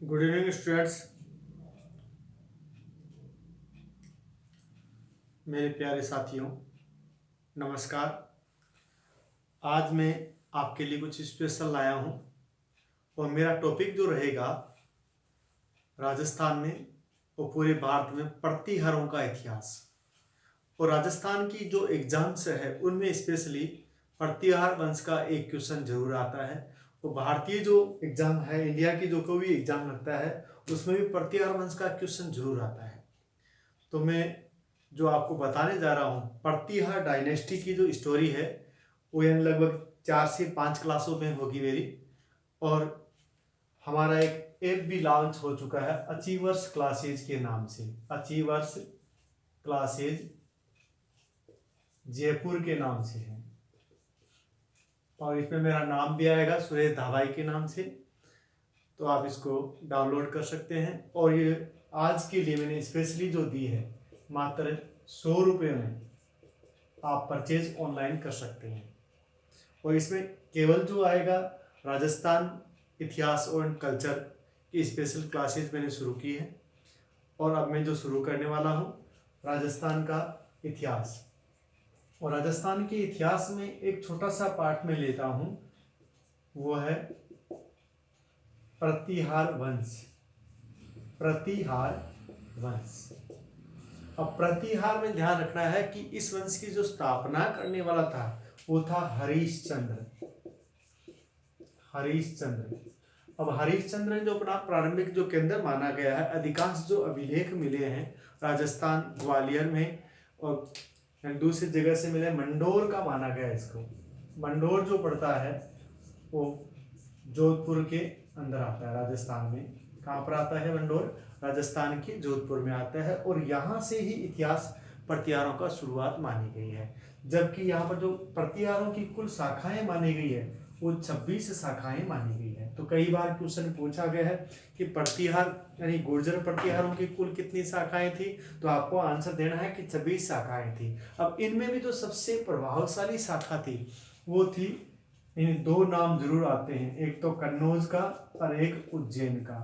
Good evening students. मेरे प्यारे साथियों, नमस्कार। आज मैं आपके लिए कुछ स्पेशल लाया हूँ और मेरा टॉपिक जो रहेगा राजस्थान में और पूरे भारत में प्रतिहारों का इतिहास। और राजस्थान की जो एग्जाम्स है उनमें स्पेशली प्रतिहार वंश का एक क्वेश्चन जरूर आता है। और भारतीय जो एग्जाम है, इंडिया की जो कोई भी एग्जाम लगता है उसमें भी प्रतिहार वंश का क्वेश्चन जरूर आता है। तो मैं जो आपको बताने जा रहा हूँ, प्रतिहार डायनेस्टी की जो स्टोरी है वो यानी लगभग 4 से 5 क्लासों में होगी मेरी। और हमारा एक ऐप भी लॉन्च हो चुका है अचीवर्स क्लासेज के नाम से। अचीवर्स क्लासेज जयपुर के नाम से है और इसमें मेरा नाम भी आएगा सुरेश धाबाई के नाम से। तो आप इसको डाउनलोड कर सकते हैं और ये आज के लिए मैंने स्पेशली जो दी है मात्र 100 रुपये में आप परचेज ऑनलाइन कर सकते हैं। और इसमें केवल जो आएगा राजस्थान इतिहास और कल्चर की स्पेशल क्लासेज मैंने शुरू की है। और अब मैं जो शुरू करने वाला हूँ राजस्थान का इतिहास। और राजस्थान के इतिहास में एक छोटा सा पार्ट में लेता हूँ, वो है प्रतिहार वंश। प्रतिहार वंश। अब प्रतिहार में ध्यान रखना है कि इस वंश की जो स्थापना करने वाला था वो था हरिश्चंद्र। हरिश्चंद्र। अब हरिश्चंद्र ने जो अपना प्रारंभिक जो केंद्र माना गया है, अधिकांश जो अभिलेख मिले हैं राजस्थान ग्वालियर में और दूसरी जगह से मिले, मंडोर का माना गया है इसको। मंडोर जो पड़ता है वो जोधपुर के अंदर आता है राजस्थान में। कहाँ पर आता है मंडोर? राजस्थान के जोधपुर में आता है। और यहाँ से ही इतिहास प्रतिहारों का शुरुआत मानी गई है। जबकि यहाँ पर जो प्रतिहारों की कुल शाखाएं मानी गई है वो 26 शाखाएं मानी गई है। तो कई बार क्वेश्चन पूछा गया है कि प्रतिहार यानी गुर्जर प्रतिहारों की कुल कितनी शाखाएं थी, तो आपको आंसर देना है कि 26 शाखाएं थी। अब इनमें भी जो सबसे प्रभावशाली शाखा थी वो थी, इन दो नाम जरूर आते हैं, एक तो कन्नौज का और एक उज्जैन का।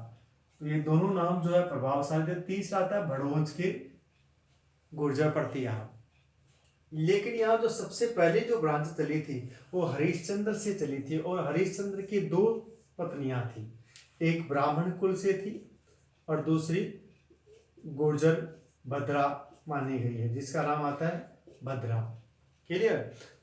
तो ये दोनों नाम जो है प्रभावशाली थे। तीसरा आता है भड़ोज के गुर्जर प्रतिहार। लेकिन यहाँ जो सबसे पहले जो ब्रांच चली थी वो हरिश्चंद्र से चली थी और हरिश्चंद्र की 2 पत्नियां थी, एक ब्राह्मण कुल से थी और दूसरी गुर्जर भद्रा मानी गई है, जिसका नाम आता है भद्रा। क्लियर?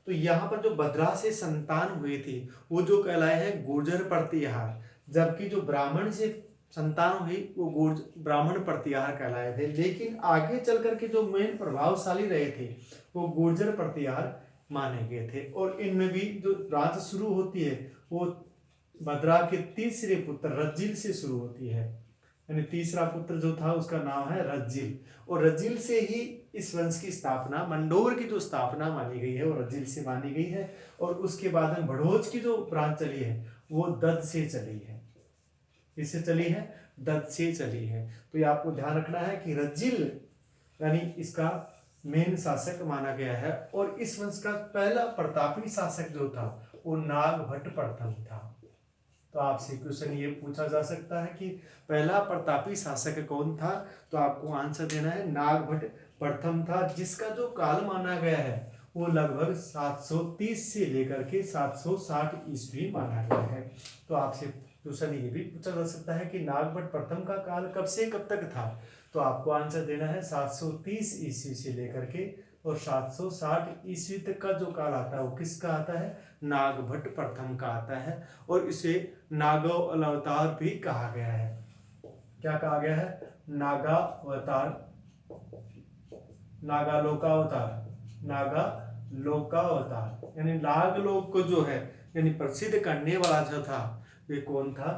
तो यहाँ पर जो भद्रा से संतान हुई थी वो जो कहलाए हैं गुर्जर प्रतिहार, जबकि जो ब्राह्मण से संतान हुई वो ब्राह्मण प्रतिहार कहलाए थे। लेकिन आगे चल करके जो मेन प्रभावशाली रहे थे वो गुर्जर प्रतिहार माने गए थे। और इनमें भी जो ब्रांच शुरू होती है वो भद्रा के तीसरे पुत्र रज्जिल से शुरू होती है। यानी तीसरा पुत्र जो था उसका नाम है रज्जिल। और रज्जिल से ही इस वंश की स्थापना, मंडोर की जो स्थापना मानी गई है वो रज्जिल से मानी गई है। और उसके बाद में भड़ोज की जो ब्रांच चली है वो दत्त से चली है। किससे चली है? दत्त से चली है। तो ये आपको ध्यान रखना है कि रज्जिल यानी इसका मेन शासक माना गया है। और इस वंश का पहला प्रतापी शासक जो था वो नागभट्ट प्रथम था। तो आपसे क्वेश्चन ये पूछा जा सकता है कि पहला प्रतापी शासक कौन था, तो आपको आंसर देना है नागभट्ट प्रथम था, जिसका जो काल माना गया है वो लगभग 730 से लेकर के 760 ईस्वी माना गया है। तो आपसे क्वेश्चन ये भी पूछा जा सकता है कि नागभट्ट प्रथम का काल कब से कब तक था, तो आपको आंसर देना है 730 ईस्वी से लेकर के और 760 ईस्वी तक का जो काल आता है वो किसका आता है? नागभट्ट प्रथम का आता है। और इसे नागो अवतार भी कहा गया है। क्या कहा गया है? नागा अवतार, नागालोकावतार, नागालोकावतार। यानी नागलोक को जो है यानी प्रसिद्ध करने वाला जो था वे कौन था?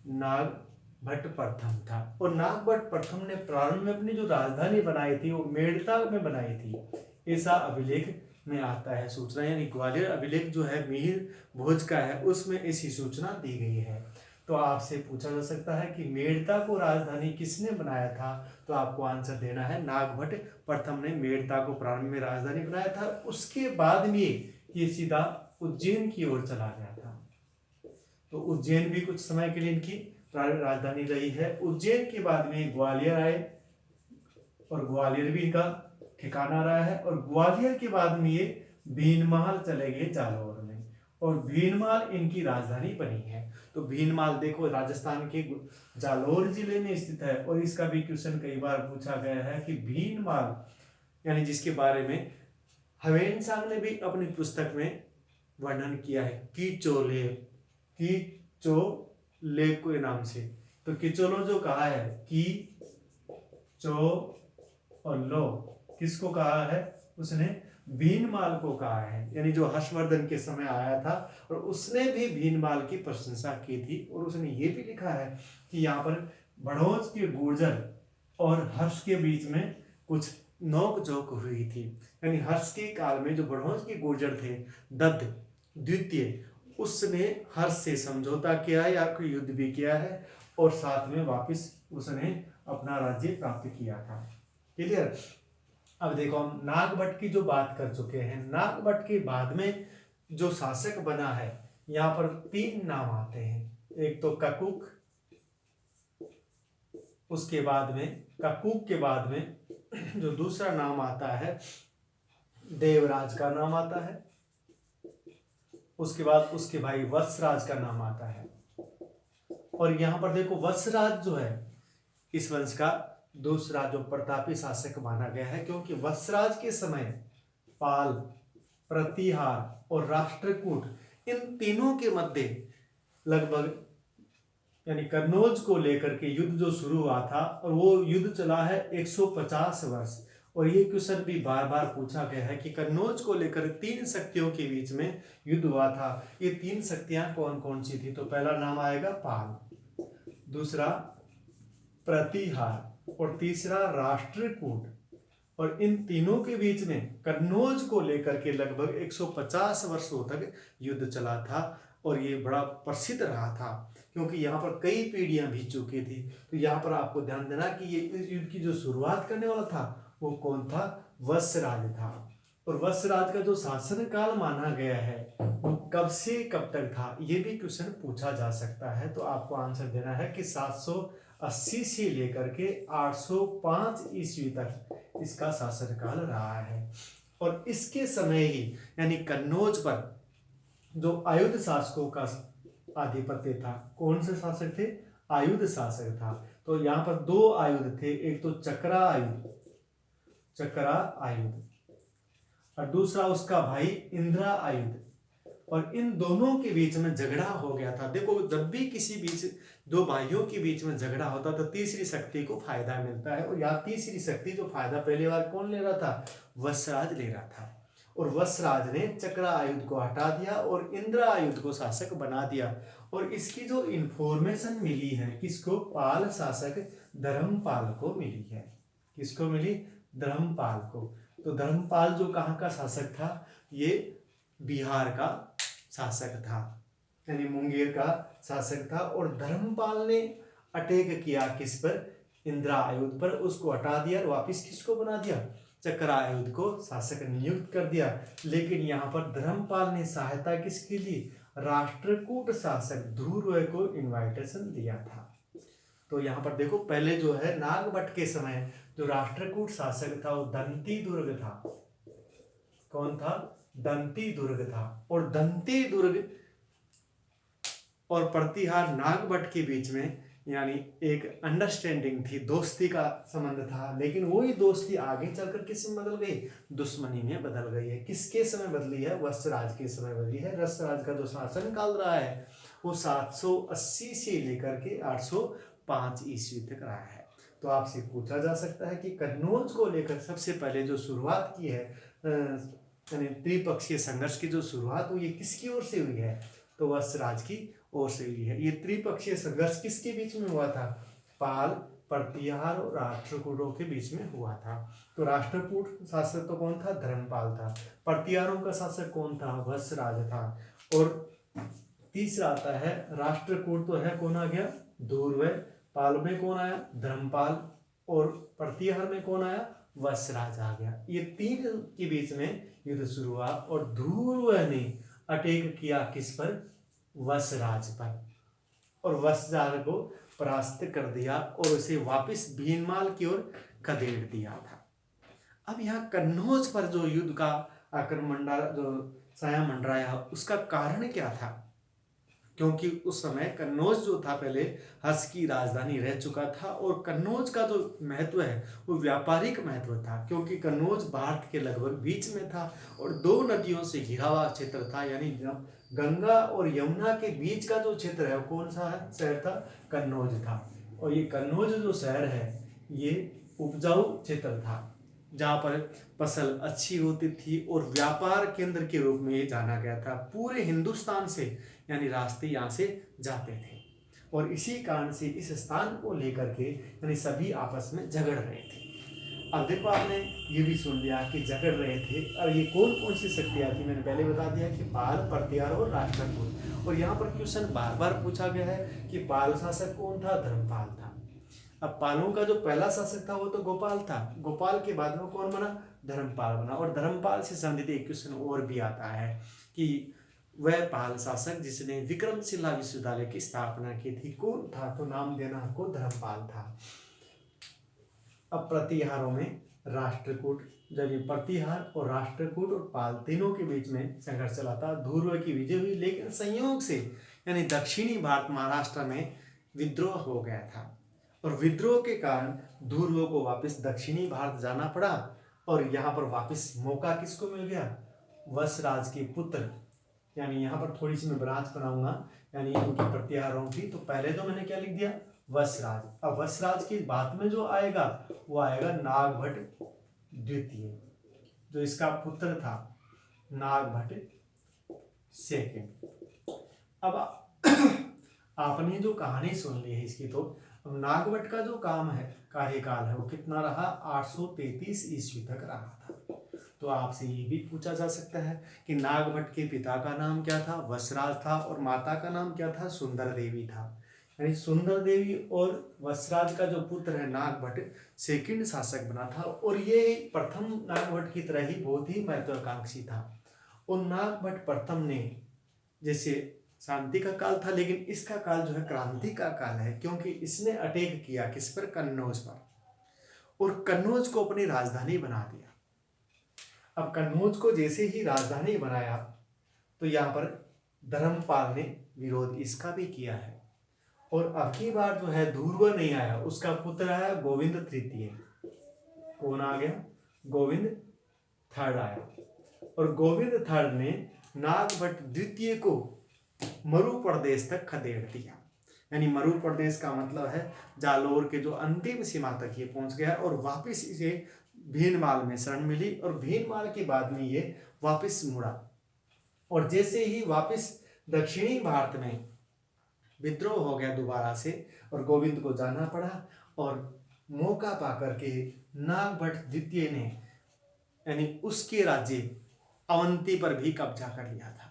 नागभट्ट प्रथम था। और नागभट्ट प्रथम ने प्रारंभ में अपनी जो राजधानी बनाई थी वो मेड़ता में बनाई थी, ऐसा अभिलेख में आता है सूचना। यानी ग्वालियर अभिलेख जो है मिहिर भोज का है उसमें ऐसी सूचना दी गई है। तो आपसे पूछा जा सकता है कि मेड़ता को राजधानी किसने बनाया था, तो आपको आंसर देना है नागभट्ट प्रथम ने मेड़ता को प्रारंभ में राजधानी बनाया था। उसके बाद में ये सीधा उज्जैन की ओर चला गया था। तो उज्जैन भी कुछ समय के लिए इनकी राजधानी रही है। उज्जैन के बाद में ग्वालियर आए और ग्वालियर भी इनका ठिकाना रहा है। और ग्वालियर के बाद में ये भीनमाल चले गए जालौर में, और भीनमाल इनकी राजधानी बनी है। तो भीनमाल देखो राजस्थान के जालौर जिले में स्थित है। और इसका भी क्वेश्चन कई बार पूछा गया है कि भीनमाल यानी जिसके बारे में ह्वेनसांग ने भी अपनी पुस्तक में वर्णन किया है कीचोले के नाम से। तो किचोलो जो कहा है की चो और लो किसको कहा है, उसने भीनमाल को कहा है, यानी जो हर्षवर्धन के समय आया था और उसने भी भीनमाल की प्रशंसा की थी। और उसने ये भी लिखा है कि यहाँ पर भड़ोज के गुर्जर और हर्ष के बीच में कुछ नोक-झोंक हुई थी। यानी हर्ष के काल में जो भड़ोज के गुर्जर थे दत्त द्वितीय, उसने हर्ष से समझौता किया या कोई युद्ध भी किया है और साथ में वापस उसने अपना राज्य प्राप्त किया था। क्लियर। अब देखो हम नागभट्ट की जो बात कर चुके हैं, नागभट्ट के बाद में जो शासक बना है यहाँ पर 3 नाम आते हैं। एक तो ककुक, उसके बाद में ककुक के बाद में जो दूसरा नाम आता है देवराज का नाम आता है। उसके बाद उसके भाई वत्सराज का नाम आता है। और यहाँ पर देखो वत्सराज जो है इस वंश का दूसरा जो प्रतापी शासक माना गया है, क्योंकि वत्सराज के समय पाल, प्रतिहार और राष्ट्रकूट इन तीनों के मध्य लगभग यानी कन्नौज को लेकर के युद्ध जो शुरू हुआ था और वो युद्ध चला है 150 वर्ष। और ये क्वेश्चन भी बार बार पूछा गया है कि कन्नौज को लेकर 3 शक्तियों के बीच में युद्ध हुआ था। ये 3 शक्तियां कौन कौन सी थी, तो पहला नाम आएगा पाल, दूसरा प्रतिहार और तीसरा राष्ट्रकूट। और इन तीनों के बीच में कन्नौज को लेकर के लगभग 150 वर्षों तक युद्ध चला था। और ये बड़ा प्रसिद्ध रहा था क्योंकि यहाँ पर कई पीढ़ियां बीत चुकी थी। तो यहाँ पर आपको ध्यान देना कि ये इस युद्ध की जो शुरुआत करने वाला था वो कौन था, वत्सराज था। और वत्सराज का जो शासन काल माना गया है वो कब से कब तक था, ये भी क्वेश्चन पूछा जा सकता है। तो आपको आंसर देना है कि 780 से लेकर के 805 ईस्वी तक इसका शासनकाल रहा है। और इसके समय ही यानी कन्नौज पर जो आयुध शासकों का आधिपत्य था, कौन से शासक थे, आयुध शासक था। तो यहाँ पर 2 आयुध थे, एक तो चक्रा आयुध और दूसरा उसका भाई इंद्रा आयुध। और इन दोनों के बीच में झगड़ा हो गया था। देखो जब भी किसी बीच 2 भाइयों के बीच में झगड़ा होता तो तीसरी शक्ति को फायदा मिलता है। और यहाँ तीसरी शक्ति जो फायदा पहली बार कौन ले रहा था, वत्सराज ले रहा था। और वत्सराज ने चक्रा आयुध को हटा दिया और इंद्रा आयुध को शासक बना दिया। और इसकी जो इंफॉर्मेशन मिली है किसको, पाल शासक धर्मपाल को मिली है। किसको मिली, धर्मपाल को। तो धर्मपाल जो कहाँ का शासक था, ये बिहार का शासक था, यानी मुंगेर का शासक था। और धर्मपाल ने अटैक किया किस पर, इंद्रा आयुध पर, उसको हटा दिया और वापिस किसको बना दिया, चक्रा आयुध को शासक नियुक्त कर दिया। लेकिन यहाँ पर धर्मपाल ने सहायता किसके लिए, राष्ट्रकूट शासक ध्रुव को इनविटेशन दिया था। तो यहाँ पर देखो पहले जो है नागभट्ट के समय जो राष्ट्रकूट शासक था वो दंती दुर्ग था। कौन था, दंती दुर्ग था। और दंती दुर्ग और प्रतिहार नागभट्ट के बीच में यानी एक अंडरस्टैंडिंग थी, दोस्ती का संबंध था। लेकिन वही दोस्ती आगे चलकर किस में बदल गई, दुश्मनी में बदल गई है। किसके समय बदली है, वत्सराज के समय बदली है। वत्सराज का जो शासन काल रहा है वो 780 से लेकर के 805 ईस्वी तक रहा है। तो आपसे पूछा जा सकता है कि कन्नौज को लेकर सबसे पहले जो शुरुआत की है यानी त्रिपक्षीय संघर्ष की जो शुरुआत हुई है किसकी ओर से हुई है, तो वत्सराज की ओर से हुई है। ये त्रिपक्षीय संघर्ष किसके बीच में हुआ था, पाल, प्रतिहार और राष्ट्रकूटों के बीच में हुआ था। तो राष्ट्रकूट शासक तो कौन था, धर्मपाल था। प्रतिहारों का शासक कौन था, वत्सराज था। और तीसरा आता है राष्ट्रकूट, तो है कौन आ गया, ध्रुव। पाल में कौन आया, धर्मपाल। और प्रतिहार में कौन आया, वत्सराज आ गया। ये 3 के बीच में युद्ध शुरू हुआ और ध्रुव ने अटैक किया किस पर, वत्सराज पर। और वत्सराज को परास्त कर दिया और उसे वापस भीनमाल की ओर खदेड़ दिया था। अब यहाँ कन्नौज पर जो युद्ध का आक्रमण जो साया मंडराया उसका कारण क्या था? क्योंकि उस समय कन्नौज जो था पहले हर्ष की राजधानी रह चुका था और कन्नौज का जो महत्व है वो व्यापारिक महत्व था, क्योंकि कन्नौज भारत के लगभग बीच में था और दो नदियों से घिरा हुआ क्षेत्र था, यानी गंगा और यमुना के बीच का जो क्षेत्र है वो कौन सा है शहर था? कन्नौज था। और ये कन्नौज जो शहर है ये उपजाऊ क्षेत्र था जहाँ पर फसल अच्छी होती थी और व्यापार केंद्र के रूप में ये जाना गया था। पूरे हिंदुस्तान से यानी रास्ते यहाँ से जाते थे और इसी कारण से इस स्थान को लेकर के यानी सभी आपस में झगड़ रहे थे। अब देखो आपने ये भी सुन लिया कि झगड़ रहे थे और ये कौन कौन सी शक्तियाँ थी। मैंने पहले बता दिया कि पाल, प्रतिहार और राष्ट्रकूट। और यहाँ पर क्वेश्चन बार बार पूछा गया है कि पाल शासक कौन था? धर्मपाल था। अब पालों का जो पहला शासक था वो तो गोपाल था, गोपाल के बाद में कौन बना? धर्मपाल बना। और धर्मपाल से संबंधित एक क्वेश्चन और भी आता है कि वह पाल शासक जिसने विक्रमशिला विश्वविद्यालय की स्थापना की थी कौन था? तो नाम देना आपको धर्मपाल था। अब प्रतिहारों में राष्ट्रकूट, जब ये प्रतिहार और राष्ट्रकूट और पाल तीनों के बीच में संघर्ष चला था, धुर्व की विजय हुई, लेकिन संयोग से यानी दक्षिणी भारत महाराष्ट्र में विद्रोह हो गया था और विद्रोह के कारण धुर्व को वापस दक्षिणी भारत जाना पड़ा और यहाँ पर वापस मौका किसको मिल गया? वशराज के पुत्र, यानी यहाँ पर थोड़ी सी मैं ब्रांच बनाऊंगा यानी इनकी प्रतिहारों की। तो पहले तो मैंने क्या लिख दिया? वशराज। अब वशराज की बात में जो आएगा वो आएगा नागभट्ट द्वितीय, जो इसका पुत्र था नागभट्ट सेकंड। अब आपने जो कहानी सुन ली है इसकी, तो अब नागभट्ट का जो कार्यकाल है वो कितना रहा? 833 ईस्वी तक रहा था। तो आपसे ये भी पूछा जा सकता है कि नागभट्ट के पिता का नाम क्या था? वशराज था और माता का नाम क्या था? सुंदर देवी था। यानी सुंदर देवी और वशराज का जो पुत्र है नागभट्ट सेकंड शासक बना था और ये प्रथम नागभट्ट की तरह ही बहुत ही महत्वाकांक्षी था। और नागभट्ट प्रथम ने, जैसे शांति का काल था, लेकिन इसका काल जो है क्रांति का काल है, क्योंकि इसने अटैक किया किस पर? कन्नौज पर, और कन्नौज को अपनी राजधानी बना दिया। अब कन्नौज को जैसे ही राजधानी बनाया तो यहाँ पर धर्मपाल ने विरोध इसका भी किया है और अब की बार जो है धुर्व नहीं आया, उसका पुत्र आया गोविंद तृतीय। कौन आ गया? गोविंद थर्ड आया और गोविंद थर्ड ने नागभट्ट द्वितीय को मरु प्रदेश तक खदेड़ दिया। यानी मरु प्रदेश का मतलब है जालोर के जो अंतिम सीमा तक ये पहुंच गया और वापस इसे भीनमाल में शरण मिली और भीनमाल के बाद में ये वापस मुड़ा और जैसे ही वापस दक्षिणी भारत में विद्रोह हो गया दोबारा से और गोविंद को जाना पड़ा और मौका पाकर के नागभट्ट द्वितीय ने यानी उसके राज्य अवंती पर भी कब्जा कर लिया था।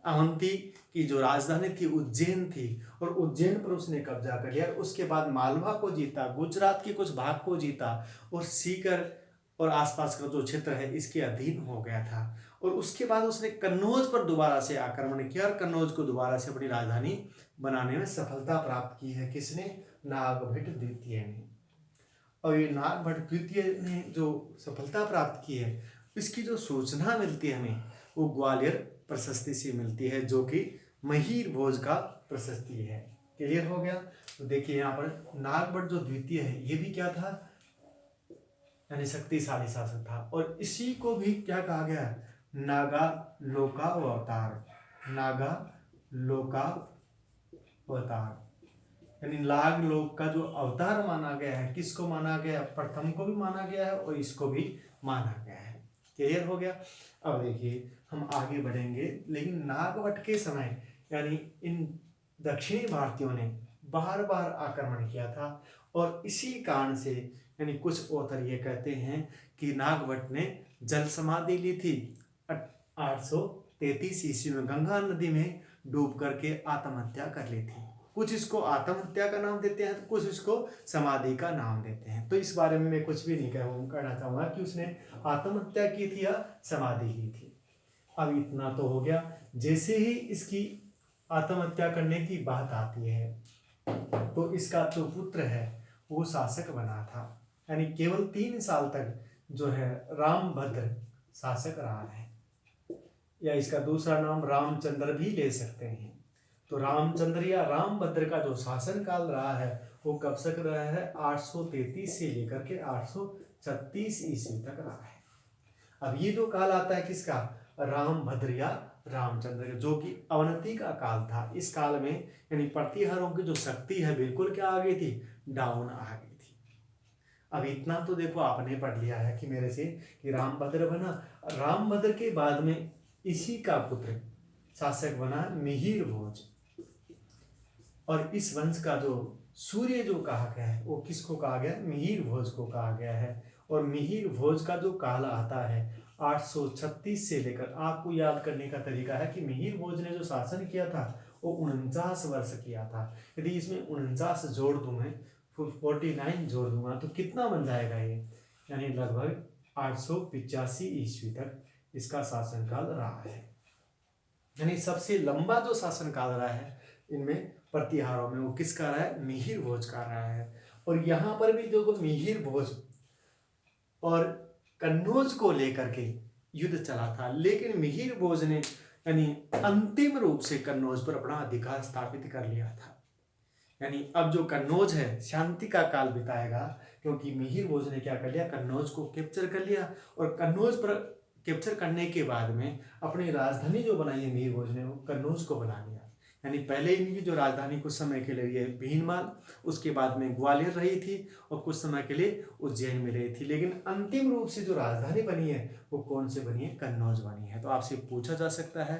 अवंती की जो राजधानी थी उज्जैन थी और उज्जैन पर उसने कब्जा कर लिया। उसके बाद मालवा को जीता, गुजरात के कुछ भाग को जीता और सीकर और आसपास का जो क्षेत्र है इसके अधीन हो गया था। और उसके बाद उसने कन्नौज पर दोबारा से आक्रमण किया और कन्नौज को दोबारा से अपनी राजधानी बनाने में सफलता प्राप्त की है। किसने? नागभट्ट द्वितीय ने। और ये नागभट्ट द्वितीय ने जो सफलता प्राप्त की है इसकी जो सूचना मिलती है हमें वो ग्वालियर प्रशस्ति से मिलती है, जो कि महीर भोज का प्रशस्ति है। क्लियर हो गया? तो देखिए यहाँ पर नागभट्ट जो द्वितीय है ये भी क्या था? यानी शक्तिशाली शासक था और इसी को भी क्या कहा गया है? नागा लोका अवतार। नागा लोका अवतार यानी नाग लोक का जो अवतार माना गया है, किसको माना गया? प्रथम को भी माना गया है और इसको भी माना गया है। क्लियर हो गया? अब देखिए हम आगे बढ़ेंगे, लेकिन नागभट्ट के समय यानी इन दक्षिणी भारतीयों ने बार बार आक्रमण किया था और इसी कारण से यानी कुछ ऑथर ये कहते हैं कि नागभट्ट ने जल समाधि ली थी 833 ईस्वी में, गंगा नदी में डूब करके आत्महत्या कर ली थी। कुछ इसको आत्महत्या का नाम देते हैं तो कुछ इसको समाधि का नाम देते हैं। तो इस बारे में मैं कुछ भी नहीं कहना चाहूँगा कि उसने आत्महत्या की थी या समाधि की थी। अब इतना तो हो गया। जैसे ही इसकी आत्महत्या करने की बात आती है तो इसका जो पुत्र है वो शासक बना था। यानी केवल 3 साल तक जो है रामभद्र शासक रहा है, या इसका दूसरा नाम रामचंद्र भी ले सकते हैं। तो रामचंद्र या रामभद्र का जो शासन काल रहा है वो कब तक रहा है, 833 से लेकर के 836 ईस्वी तक रहा है। अब ये जो काल आता है किसका, रामभद्र या रामचंद्र, जो कि अवनति का काल था। इस काल में यानी प्रतिहारों की जो शक्ति है बिल्कुल क्या आ गई थी, डाउन आ गई थी। अब इतना तो देखो आपने पढ़ लिया है कि मेरे से कि रामभद्र बना, रामभद्र के बाद में इसी का पुत्र शासक बना मिहिर भोज, और इस वंश का जो सूर्य जो कहा गया है वो किसको कहा गया, मिहिर भोज को कहा गया है। और मिहिर भोज का जो काल आता है 836 से लेकर, आपको याद करने का तरीका है कि मिहिर भोज ने जो शासन किया था वो 49 वर्ष किया था। यदि इसमें 49 जोड़ दूं मैं, 49 जोड़ दूंगा तो कितना बन जाएगा ये, यानी लगभग 885 ईस्वी तक इसका शासनकाल रहा है। यानी सबसे लंबा जो शासनकाल रहा है इनमें प्रतिहारों में वो किसका रहा है, मिहिर भोज का रहा है। और यहाँ पर भी जो मिहिर भोज और कन्नौज को लेकर के युद्ध चला था, लेकिन मिहिर भोज ने यानी अंतिम रूप से कन्नौज पर अपना अधिकार स्थापित कर लिया था। यानी अब जो कन्नौज है शांति का काल बिताएगा, क्योंकि मिहिर भोज ने क्या कर लिया, कन्नौज को कैप्चर कर लिया। और कन्नौज पर कैप्चर करने के बाद में अपनी राजधानी जो बनाई है मिहिर भोज ने, वो कन्नौज को बना लिया। यानी पहले इनकी जो राजधानी कुछ समय के लिए भीनमाल, उसके बाद में ग्वालियर रही थी और कुछ समय के लिए उज्जैन में रही थी, लेकिन अंतिम रूप से जो राजधानी बनी है वो कौन से बनी है, कन्नौज बनी है। तो आपसे पूछा जा सकता है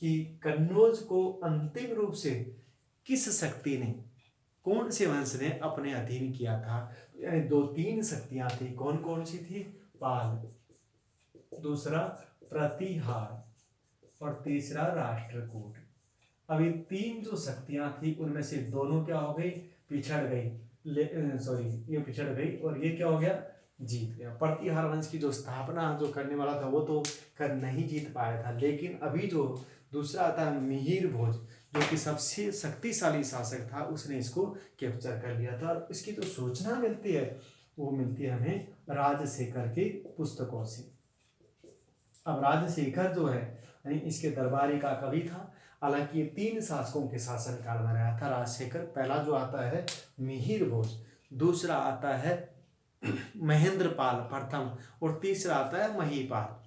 कि कन्नौज को अंतिम रूप से किस शक्ति ने, कौन से वंश ने अपने अधीन किया था। यानी 2-3 शक्तियां थी, कौन कौन सी थी, पाल, दूसरा प्रतिहार और तीसरा राष्ट्रकूट। अब ये 3 जो शक्तियां थी उनमें से दोनों क्या हो गई, पिछड़ गई, ये पिछड़ गई और ये क्या हो गया, जीत गया। प्रतिहार वंश की जो स्थापना जो करने वाला था वो तो कर नहीं जीत पाया था, लेकिन अभी जो दूसरा आता है मिहिर भोज, जो कि सबसे शक्तिशाली शासक था, उसने इसको कैप्चर कर लिया था। और इसकी जो सूचना मिलती है वो मिलती है हमें राजशेखर की पुस्तकों से। अब राजशेखर जो है यानी इसके दरबारी का कवि था। हालांकि ये 3 शासकों के शासन काल में रहा था राजशेखर। पहला जो आता है मिहिर भोज, दूसरा आता है महेंद्रपाल प्रथम, और तीसरा आता है महीपाल।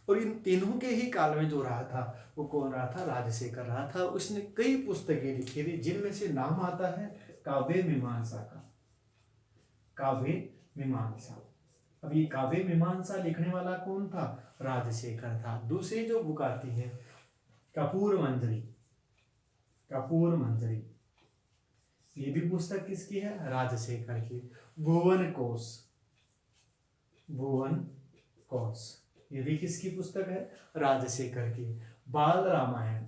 और इन तीनों के ही काल में जो रहा था वो कौन रहा था, राजशेखर रहा था। उसने कई पुस्तकें लिखी थी, जिनमें से नाम आता है काव्य मीमांसा का, काव्य मीमांसा। अब ये काव्य मीमांसा लिखने वाला कौन था, राजशेखर था। दूसरी जो बुक आती है कपूर मंजरी, कपूर मंजरी, ये भी पुस्तक किसकी है, राजशेखर की। भुवन कोश, भुवन कोश, ये भी किसकी पुस्तक है, राजशेखर की। बाल रामायण,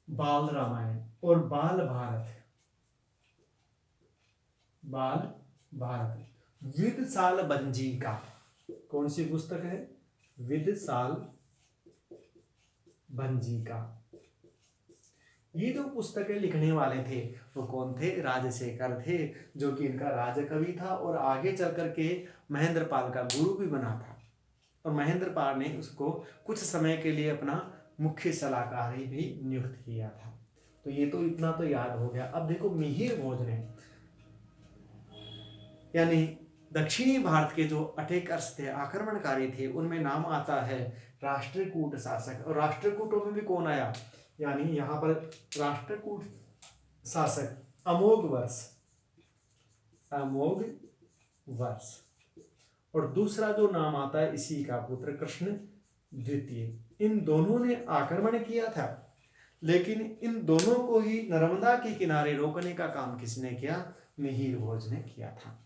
बाल रामायण और बाल भारत, बाल भारत। विदसाल बंजी का, कौन सी पुस्तक है, विदसाल बंजी का। ये जो पुस्तकें लिखने वाले थे वो कौन थे, राजशेखर थे, जो कि इनका राजकवि था और आगे चल करके महेंद्रपाल का गुरु भी बना था। और महेंद्रपाल ने उसको कुछ समय के लिए अपना मुख्य सलाहकार भी नियुक्त किया था। तो ये तो इतना तो याद हो गया। अब देखो मिहिर भोज ने यानी दक्षिणी भारत के जो अटैकर्स थे, आक्रमणकारी थे, उनमें नाम आता है राष्ट्रकूट शासक। और राष्ट्रकूटों में भी कौन आया, यानी यहाँ पर राष्ट्रकूट शासक अमोघ वर्ष, अमोघ वर्ष। और दूसरा जो नाम आता है इसी का पुत्र कृष्ण द्वितीय। इन दोनों ने आक्रमण किया था, लेकिन इन दोनों को ही नर्मदा के किनारे रोकने का काम किसने किया, मिहिर भोज ने किया था।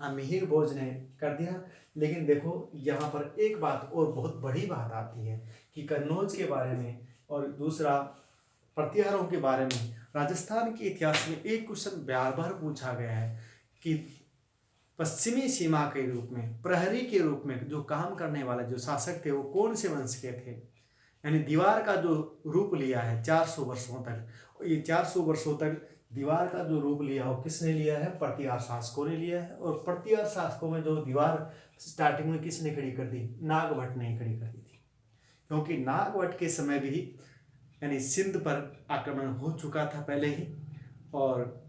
मिहिर भोज ने कर दिया। लेकिन देखो यहाँ पर एक बात और बहुत बड़ी बात आती है कि कन्नौज के बारे में और दूसरा प्रतिहारों के बारे में राजस्थान के इतिहास में एक क्वेश्चन बार बार पूछा गया है कि पश्चिमी सीमा के रूप में, प्रहरी के रूप में जो काम करने वाले जो शासक थे वो कौन से वंश के थे। यानी दीवार का जो रूप लिया है 400 वर्षों तक, ये 400 वर्षों तक दीवार का जो रूप लिया हो किसने लिया है? प्रतिहार शासकों ने लिया है। और प्रतिहार शासकों में जो दीवार स्टार्टिंग में किसने खड़ी कर दी? नागभट्ट ने खड़ी कर दी थी, क्योंकि नागभट्ट के समय भी यानी सिंध पर आक्रमण हो चुका था पहले ही, और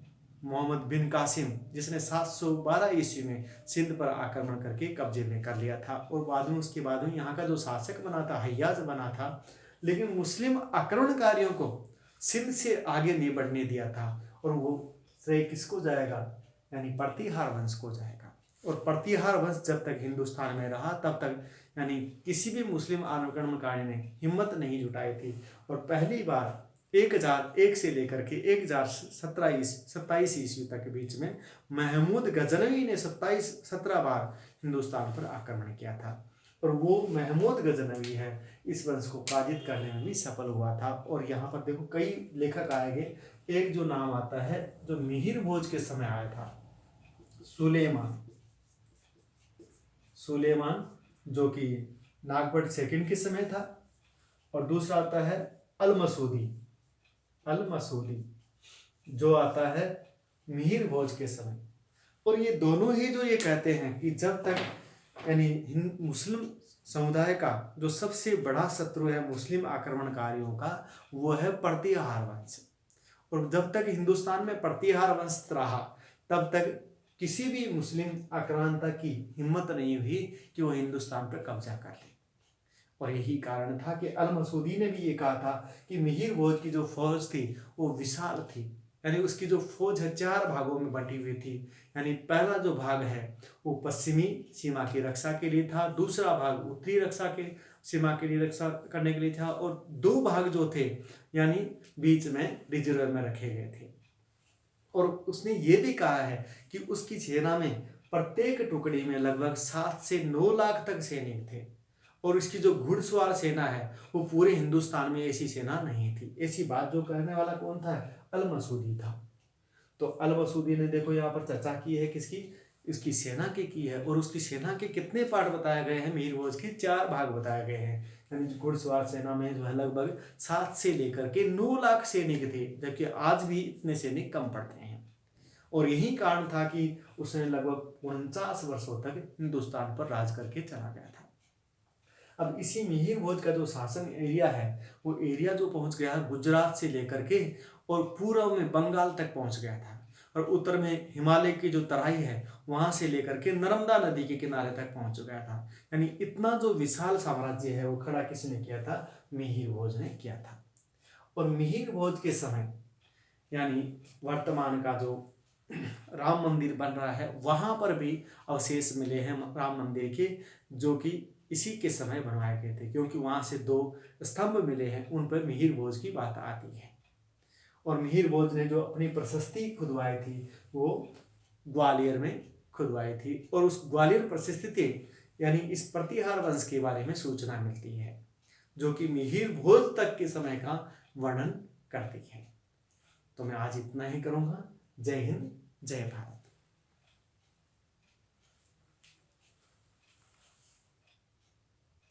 मोहम्मद बिन कासिम जिसने 712 ईस्वी में सिंध पर आक्रमण करके कब्जे में कर लिया था, और बाद में उसके बाद में यहाँ का जो शासक बना था हय्याज बना था, लेकिन मुस्लिम आक्रमणकारियों को सिंध से आगे नहीं बढ़ने दिया था, और वो श्रेय किसको जाएगा? यानी प्रतिहार वंश को जाएगा। और प्रतिहार वंश जब तक हिंदुस्तान में रहा तब तक यानी किसी भी मुस्लिम आक्रमणकारी ने हिम्मत नहीं जुटाई थी, और पहली बार 1001 से लेकर के 1027 ईस्वी तक के बीच में महमूद गजनवी ने 17 बार हिंदुस्तान पर आक्रमण किया था, और वो महमूद गजनवी है इस वंश को पराजित करने में भी सफल हुआ था। और यहाँ पर देखो कई लेखक आएंगे, एक जो नाम आता है जो मिहिर भोज के समय आया था, सुलेमान जो कि नागभट्ट सेकंड के समय था, और दूसरा आता है अल-मसूदी जो आता है मिहिर भोज के समय। और ये दोनों ही जो ये कहते हैं कि जब तक यानी मुस्लिम समुदाय का जो सबसे बड़ा शत्रु है मुस्लिम आक्रमणकारियों का, वो है प्रतिहार वंश, और जब तक हिंदुस्तान में प्रतिहार वंश रहा तब तक किसी भी मुस्लिम आक्रांता की हिम्मत नहीं हुई कि वो हिंदुस्तान पर कब्जा कर ले। और यही कारण था कि अल-मसूदी ने भी ये कहा था कि मिहिर भोज की जो फौज थी वो विशाल थी, यानी उसकी जो फौज है 4 भागों में बंटी हुई थी। यानी पहला जो भाग है वो पश्चिमी सीमा की रक्षा के लिए था, दूसरा भाग उत्तरी रक्षा के सीमा के लिए रक्षा करने के लिए था, और 2 भाग जो थे यानी बीच में रिजर्व में रखे गए थे। और उसने ये भी कहा है कि उसकी सेना में प्रत्येक टुकड़ी में लगभग 7 से 9 लाख तक सैनिक थे, और इसकी जो घुड़सवार सेना है वो पूरे हिंदुस्तान में ऐसी सेना नहीं थी। ऐसी बात जो कहने वाला कौन था? अल-मसूदी था। तो अल-मसूदी ने देखो यहाँ पर चर्चा की है किसकी? इसकी सेना की है, और उसकी सेना के कितने पार्ट बताए गए हैं? मिहिर भोज के 4 भाग बताए गए हैं। यानी घुड़सवार सेना में जो है लगभग 7 से लेकर के 9 लाख सैनिक थे, जबकि आज भी इतने सैनिक कम पड़ते हैं। और यही कारण था कि उसने लगभग 49 वर्षों तक हिंदुस्तान पर राज करके चला गया था। अब इसी मिहिर भोज का जो शासन एरिया है वो एरिया जो पहुंच गया गुजरात से लेकर के और पूर्व में बंगाल तक पहुंच गया था, और उत्तर में हिमालय की जो तराई है वहां से लेकर के नर्मदा नदी के किनारे तक पहुंच गया था। यानी इतना जो विशाल साम्राज्य है वो खड़ा किसने किया था? मिहिर भोज ने किया था। और मिहिर भोज के समय यानी वर्तमान का जो राम मंदिर बन रहा है वहां पर भी अवशेष मिले हैं राम मंदिर के, जो कि इसी के समय बनवाए गए थे, क्योंकि वहां से 2 स्तंभ मिले हैं, उन पर मिहिर भोज की बात आती है। और मिहिर भोज ने जो अपनी प्रशस्ति खुदवाई थी वो ग्वालियर में खुदवाई थी, और उस ग्वालियर प्रशस्ति यानी इस प्रतिहार वंश के बारे में सूचना मिलती है, जो कि मिहिर भोज तक के समय का वर्णन करती है। तो मैं आज इतना ही करूँगा। जय हिंद, जय भारत।